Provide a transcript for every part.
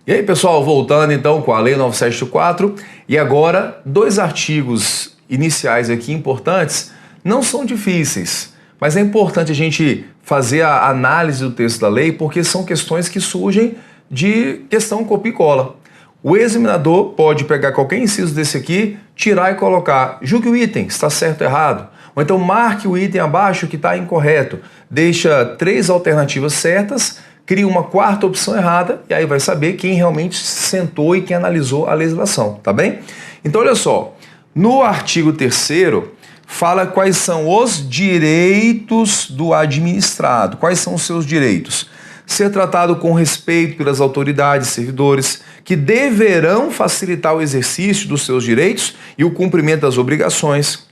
E aí, pessoal, voltando então com a Lei 9784, e agora dois artigos iniciais aqui importantes, não são difíceis, mas é importante a gente fazer a análise do texto da lei, porque são questões que surgem de questão copia e cola. O examinador pode pegar qualquer inciso desse aqui, tirar e colocar, julgue o item, está certo ou errado, ou então marque o item abaixo que está incorreto, deixa 3 alternativas certas, cria uma quarta opção errada e aí vai saber quem realmente sentou e quem analisou a legislação, tá bem? Então olha só, no artigo 3º fala quais são os direitos do administrado, quais são os seus direitos. Ser tratado com respeito pelas autoridades e servidores que deverão facilitar o exercício dos seus direitos e o cumprimento das obrigações.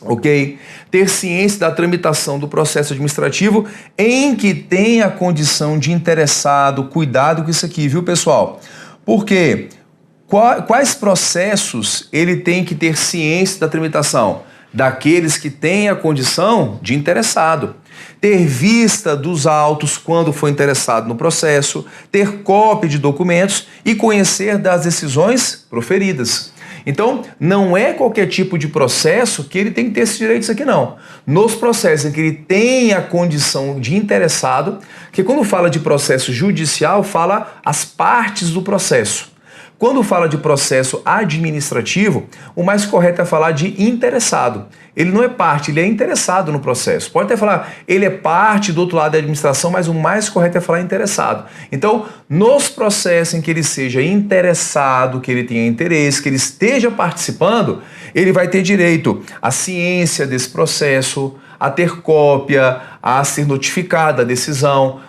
Ok? Ter ciência da tramitação do processo administrativo em que tenha a condição de interessado. Cuidado com isso aqui, viu, pessoal? Porque quais processos ele tem que ter ciência da tramitação? Daqueles que têm a condição de interessado. Ter vista dos autos quando for interessado no processo, ter cópia de documentos e conhecer das decisões proferidas. Então, não é qualquer tipo de processo que ele tem que ter esses direitos aqui, não. Nos processos em que ele tem a condição de interessado, que quando fala de processo judicial, fala as partes do processo. Quando fala de processo administrativo, o mais correto é falar de interessado. Ele não é parte, ele é interessado no processo. Pode até falar, ele é parte do outro lado da administração, mas o mais correto é falar interessado. Então, nos processos em que ele seja interessado, que ele tenha interesse, que ele esteja participando, ele vai ter direito à ciência desse processo, a ter cópia, a ser notificada a decisão,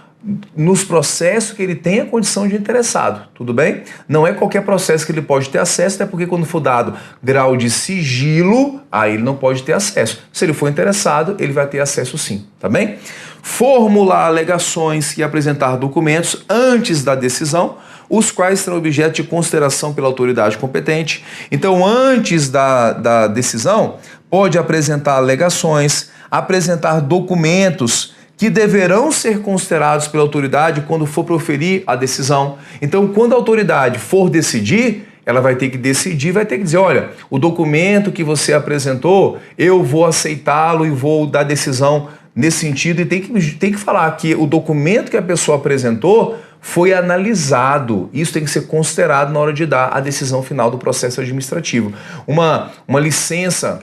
nos processos que ele tem a condição de interessado, tudo bem? Não é qualquer processo que ele pode ter acesso, até porque quando for dado grau de sigilo, aí ele não pode ter acesso. Se ele for interessado, ele vai ter acesso sim, tá bem? Formular alegações e apresentar documentos antes da decisão, os quais serão objeto de consideração pela autoridade competente. Então, antes da decisão, pode apresentar alegações, apresentar documentos que deverão ser considerados pela autoridade quando for proferir a decisão. Então, quando a autoridade for decidir, ela vai ter que decidir, vai ter que dizer, olha, o documento que você apresentou, eu vou aceitá-lo e vou dar decisão nesse sentido, e tem que falar que o documento que a pessoa apresentou foi analisado. Isso tem que ser considerado na hora de dar a decisão final do processo administrativo. Uma licença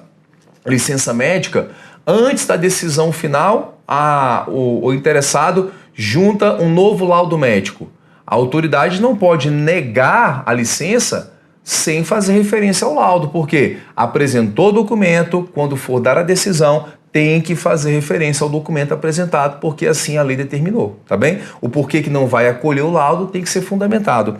médica, antes da decisão final, o interessado junta um novo laudo médico. A autoridade não pode negar a licença sem fazer referência ao laudo, porque apresentou o documento, quando for dar a decisão, tem que fazer referência ao documento apresentado, porque assim a lei determinou, tá bem? O porquê que não vai acolher o laudo tem que ser fundamentado.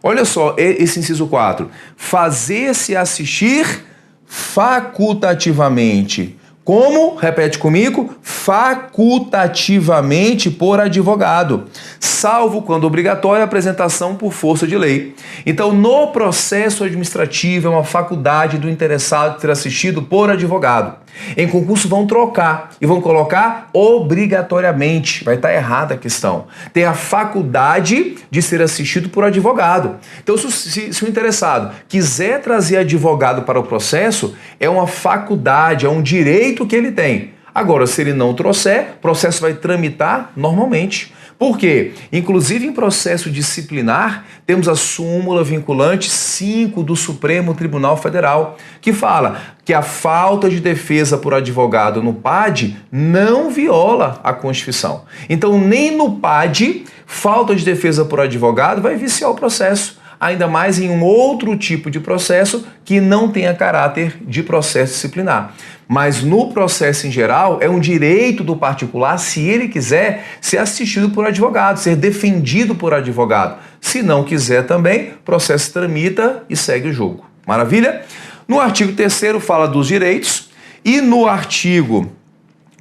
Olha só, esse inciso 4. Fazer-se assistir facultativamente. Como? Repete comigo. Facultativamente por advogado, salvo quando obrigatória a apresentação por força de lei. Então, no processo administrativo, é uma faculdade do interessado ter assistido por advogado. Em concurso vão trocar e vão colocar obrigatoriamente. Vai estar errada a questão. Tem a faculdade de ser assistido por advogado. Então, se o interessado quiser trazer advogado para o processo, é uma faculdade, é um direito que ele tem. Agora, se ele não trouxer, o processo vai tramitar normalmente. Por quê? Inclusive em processo disciplinar, temos a súmula vinculante 5 do Supremo Tribunal Federal, que fala que a falta de defesa por advogado no PAD não viola a Constituição. Então, nem no PAD, falta de defesa por advogado vai viciar o processo, ainda mais em um outro tipo de processo que não tenha caráter de processo disciplinar. Mas no processo em geral, é um direito do particular, se ele quiser, ser assistido por advogado, ser defendido por advogado. Se não quiser também, o processo tramita e segue o jogo. Maravilha? No artigo 3º fala dos direitos e no artigo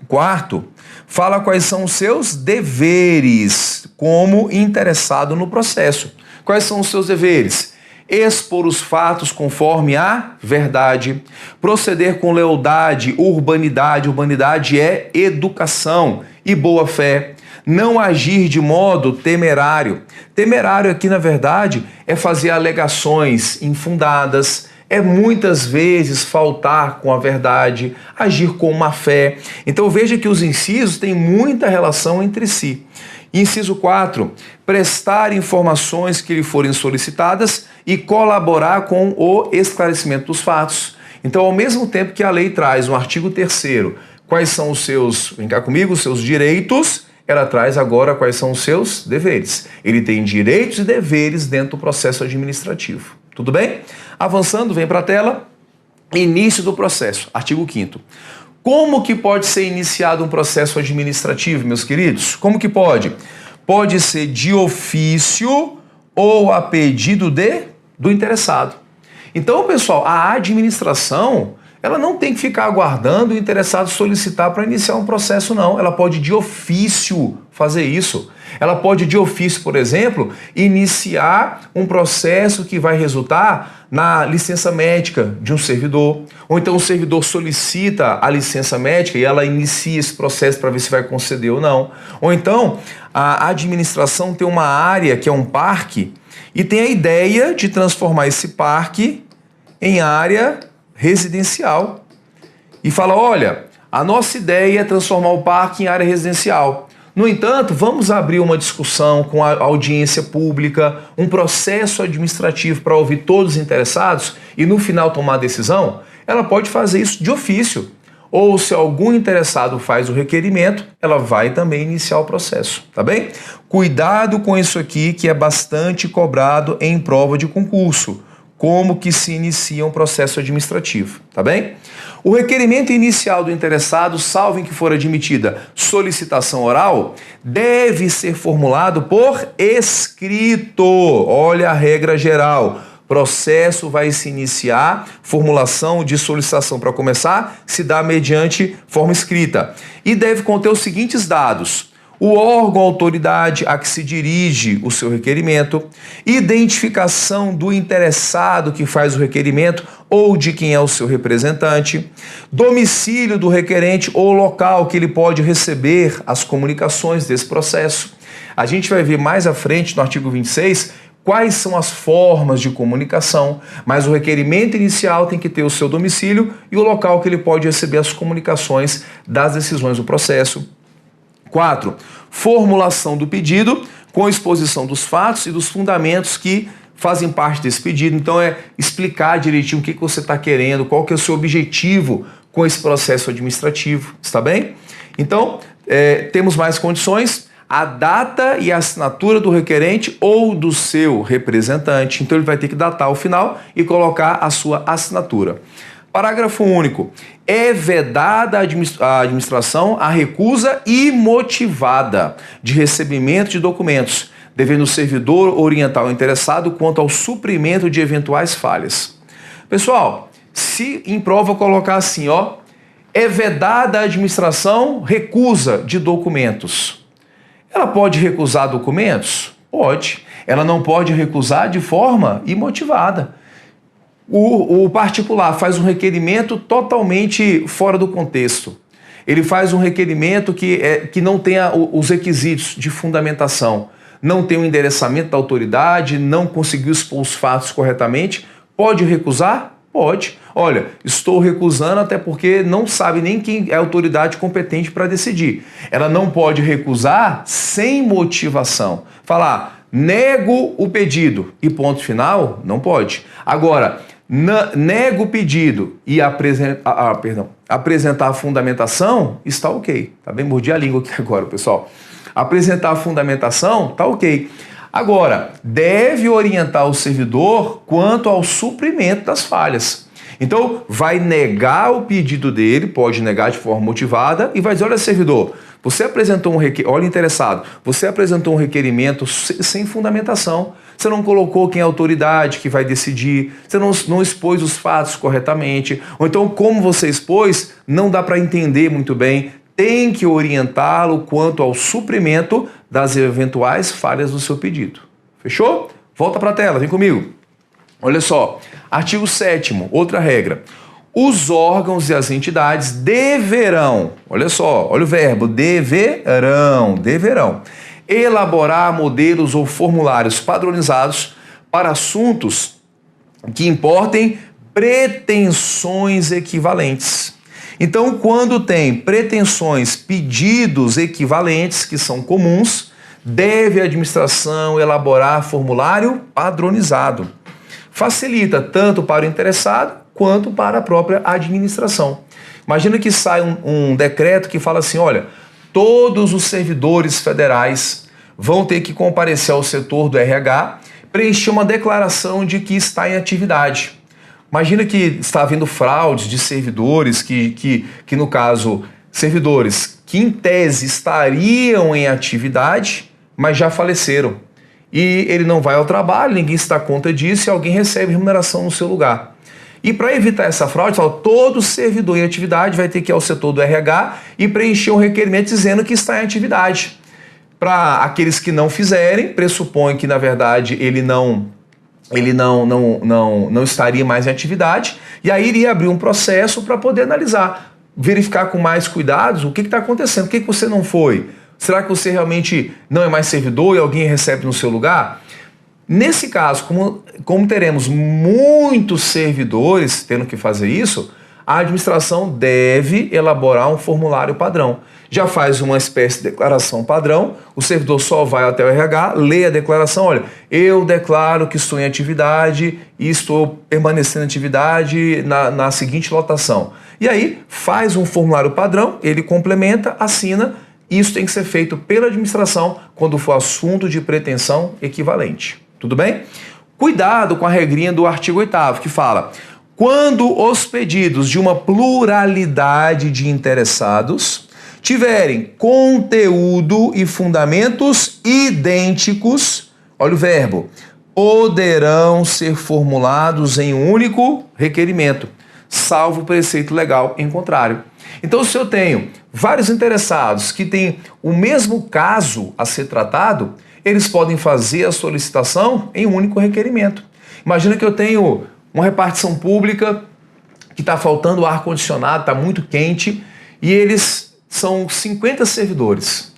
4º fala quais são os seus deveres como interessado no processo. Quais são os seus deveres? Expor os fatos conforme a verdade, proceder com lealdade, urbanidade é educação, e boa fé, não agir de modo temerário. Temerário aqui, na verdade, é fazer alegações infundadas, é muitas vezes faltar com a verdade, agir com má fé. Então veja que os incisos têm muita relação entre si. Inciso 4, prestar informações que lhe forem solicitadas e colaborar com o esclarecimento dos fatos. Então, ao mesmo tempo que a lei traz no artigo 3º quais são os seus, vem cá comigo, os seus direitos, ela traz agora quais são os seus deveres. Ele tem direitos e deveres dentro do processo administrativo. Tudo bem? Avançando, vem para a tela. Início do processo, artigo 5º. Como que pode ser iniciado um processo administrativo, meus queridos? Como que pode? Pode ser de ofício ou a pedido do interessado. Então, pessoal, a administração, ela não tem que ficar aguardando o interessado solicitar para iniciar um processo, não. Ela pode de ofício fazer isso. Ela pode de ofício, por exemplo, iniciar um processo que vai resultar na licença médica de um servidor. Ou então o servidor solicita a licença médica e ela inicia esse processo para ver se vai conceder ou não. Ou então a administração tem uma área que é um parque e tem a ideia de transformar esse parque em área residencial. E fala, olha, a nossa ideia é transformar o parque em área residencial. No entanto, vamos abrir uma discussão com a audiência pública, um processo administrativo para ouvir todos os interessados e no final tomar a decisão? Ela pode fazer isso de ofício. Ou se algum interessado faz o requerimento, ela vai também iniciar o processo, tá bem? Cuidado com isso aqui que é bastante cobrado em prova de concurso. Como que se inicia um processo administrativo, tá bem? O requerimento inicial do interessado, salvo em que for admitida solicitação oral, deve ser formulado por escrito. Olha a regra geral. Processo vai se iniciar, formulação de solicitação para começar, se dá mediante forma escrita. E deve conter os seguintes dados: o órgão, autoridade a que se dirige o seu requerimento, identificação do interessado que faz o requerimento ou de quem é o seu representante, domicílio do requerente ou local que ele pode receber as comunicações desse processo. A gente vai ver mais à frente, no artigo 26, quais são as formas de comunicação, mas o requerimento inicial tem que ter o seu domicílio e o local que ele pode receber as comunicações das decisões do processo. 4. Formulação do pedido com exposição dos fatos e dos fundamentos que fazem parte desse pedido. Então é explicar direitinho o que você está querendo, qual que é o seu objetivo com esse processo administrativo, está bem? Então, temos mais condições: a data e a assinatura do requerente ou do seu representante. Então ele vai ter que datar o final e colocar a sua assinatura. Parágrafo único. É vedada à administração a recusa imotivada de recebimento de documentos, devendo o servidor orientar o interessado quanto ao suprimento de eventuais falhas. Pessoal, se em prova colocar assim, ó, é vedada à administração recusa de documentos. Ela pode recusar documentos? Pode. Ela não pode recusar de forma imotivada. O particular faz um requerimento totalmente fora do contexto. Ele faz um requerimento que não tenha os requisitos de fundamentação, não tem o endereçamento da autoridade, não conseguiu expor os fatos corretamente. Pode recusar? Pode. Olha, estou recusando até porque não sabe nem quem é a autoridade competente para decidir. Ela não pode recusar sem motivação. Falar, nego o pedido e ponto final, não pode. Agora, nego o pedido e apresentar a fundamentação, está ok. Tá bem? Mordi a língua aqui agora, pessoal. Apresentar a fundamentação, tá ok. Agora, deve orientar o servidor quanto ao suprimento das falhas. Então, vai negar o pedido dele, pode negar de forma motivada e vai dizer, olha, servidor, você apresentou olha, interessado, você apresentou um requerimento sem fundamentação. Você não colocou quem é a autoridade que vai decidir, você não expôs os fatos corretamente, ou então como você expôs, não dá para entender muito bem, tem que orientá-lo quanto ao suprimento das eventuais falhas do seu pedido. Fechou? Volta para a tela, vem comigo. Olha só, artigo 7º, outra regra. os órgãos e as entidades deverão, olha só, olha o verbo, deverão, elaborar modelos ou formulários padronizados para assuntos que importem pretensões equivalentes. Então, quando tem pretensões, pedidos equivalentes, que são comuns, deve a administração elaborar formulário padronizado. Facilita tanto para o interessado quanto para a própria administração. Imagina que sai um decreto que fala assim, olha, todos os servidores federais vão ter que comparecer ao setor do RH, preencher uma declaração de que está em atividade. Imagina que está havendo fraudes de servidores que no caso, servidores que em tese estariam em atividade, mas já faleceram. E ele não vai ao trabalho, ninguém se dá conta disso e alguém recebe remuneração no seu lugar. E para evitar essa fraude, todo servidor em atividade vai ter que ir ao setor do RH e preencher um requerimento dizendo que está em atividade. Para aqueles que não fizerem, pressupõe que, na verdade, ele não estaria mais em atividade, e aí iria abrir um processo para poder analisar, verificar com mais cuidados o que está acontecendo, por que você não foi? Será que você realmente não é mais servidor e alguém recebe no seu lugar? Nesse caso, como teremos muitos servidores tendo que fazer isso, a administração deve elaborar um formulário padrão. Já faz uma espécie de declaração padrão, o servidor só vai até o RH, lê a declaração, olha, eu declaro que estou em atividade e estou permanecendo em atividade na seguinte lotação. E aí faz um formulário padrão, ele complementa, assina, e isso tem que ser feito pela administração quando for assunto de pretensão equivalente. Tudo bem? Cuidado com a regrinha do artigo 8º, que fala: quando os pedidos de uma pluralidade de interessados tiverem conteúdo e fundamentos idênticos, olha o verbo, poderão ser formulados em um único requerimento, salvo o preceito legal em contrário. Então, se eu tenho vários interessados que têm o mesmo caso a ser tratado, eles podem fazer a solicitação em um único requerimento. Imagina que eu tenho uma repartição pública que está faltando ar-condicionado, está muito quente, e eles são 50 servidores.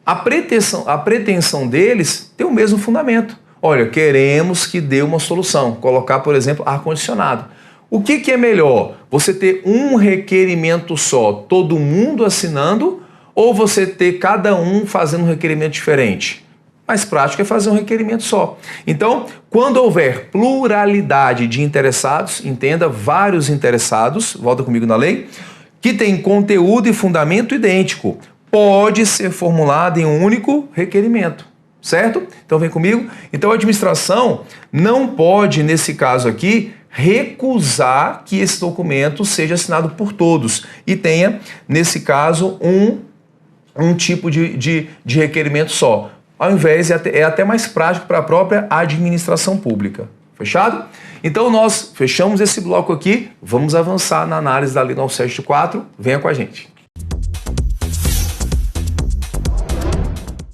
A pretensão deles tem o mesmo fundamento. Olha, queremos que dê uma solução, colocar, por exemplo, ar-condicionado. O que é melhor? Você ter um requerimento só, todo mundo assinando, ou você ter cada um fazendo um requerimento diferente? Mais prático é fazer um requerimento só. Então, quando houver pluralidade de interessados, entenda, vários interessados, volta comigo na lei, que tem conteúdo e fundamento idêntico, pode ser formulado em um único requerimento, certo? Então, vem comigo. Então, a administração não pode, nesse caso aqui, recusar que esse documento seja assinado por todos e tenha, nesse caso, um tipo de requerimento só. Ao invés, é até mais prático para a própria administração pública. Fechado? Então, nós fechamos esse bloco aqui, vamos avançar na análise da Lei 974. Venha com a gente.